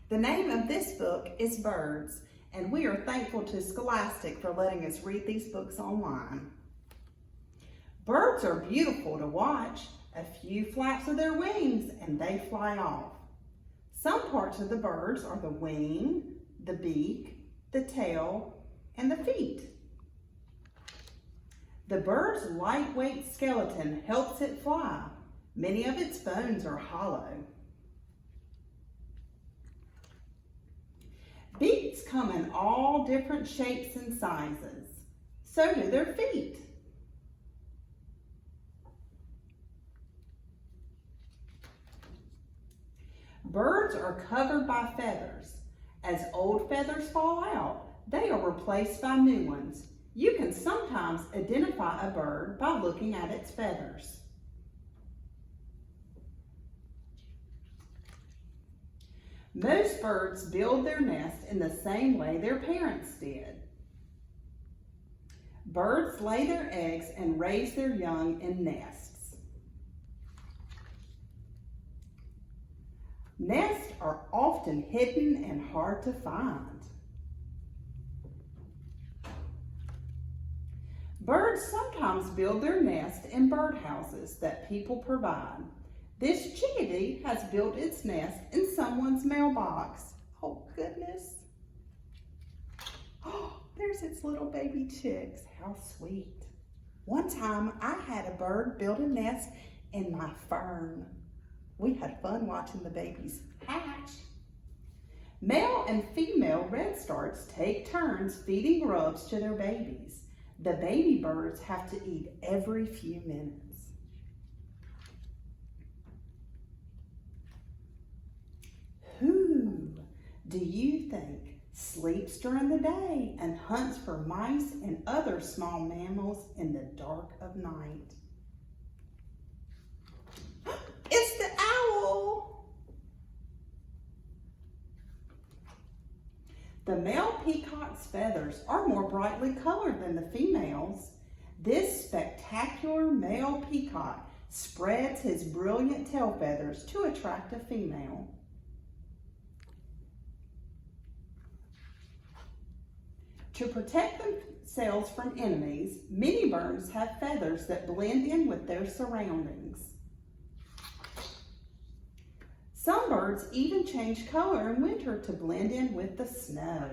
The name of this book is Birds, and we are thankful to Scholastic for letting us read these books online. Birds are beautiful to watch. A few flaps of their wings and they fly off. Some parts of the birds are the wing, the beak, the tail, and the feet. The bird's lightweight skeleton helps it fly. Many of its bones are hollow. Beaks come in all different shapes and sizes. So do their feet. Birds are covered by feathers. As old feathers fall out, they are replaced by new ones. You can sometimes identify a bird by looking at its feathers. Most birds build their nest in the same way their parents did. Birds lay their eggs and raise their young in nests. Nests are often hidden and hard to find. Birds sometimes build their nest in birdhouses that people provide. This chickadee has built its nest in someone's mailbox. Oh goodness. Oh, there's its little baby chicks. How sweet. One time I had a bird build a nest in my fern. We had fun watching the babies hatch. Male and female redstarts take turns feeding grubs to their babies. The baby birds have to eat every few minutes. Who do you think sleeps during the day and hunts for mice and other small mammals in the dark of night? It's the owl! The male peacock's feathers are more brightly colored than the female's. This spectacular male peacock spreads his brilliant tail feathers to attract a female. To protect themselves from enemies, many birds have feathers that blend in with their surroundings. Some birds even change color in winter to blend in with the snow.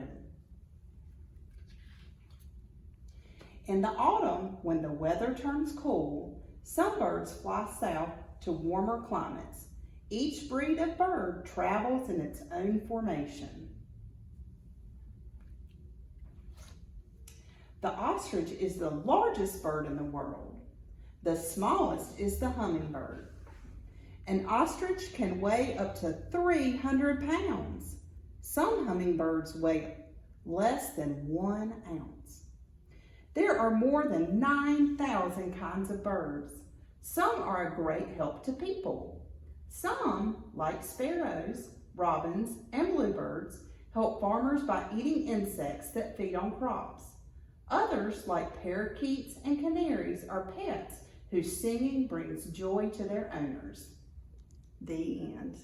In the autumn, when the weather turns cool, some birds fly south to warmer climates. Each breed of bird travels in its own formation. The ostrich is the largest bird in the world. The smallest is the hummingbird. An ostrich can weigh up to 300 pounds. Some hummingbirds weigh less than 1 ounce. There are more than 9,000 kinds of birds. Some are a great help to people. Some, like sparrows, robins, and bluebirds, help farmers by eating insects that feed on crops. Others, like parakeets and canaries, are pets whose singing brings joy to their owners. The end.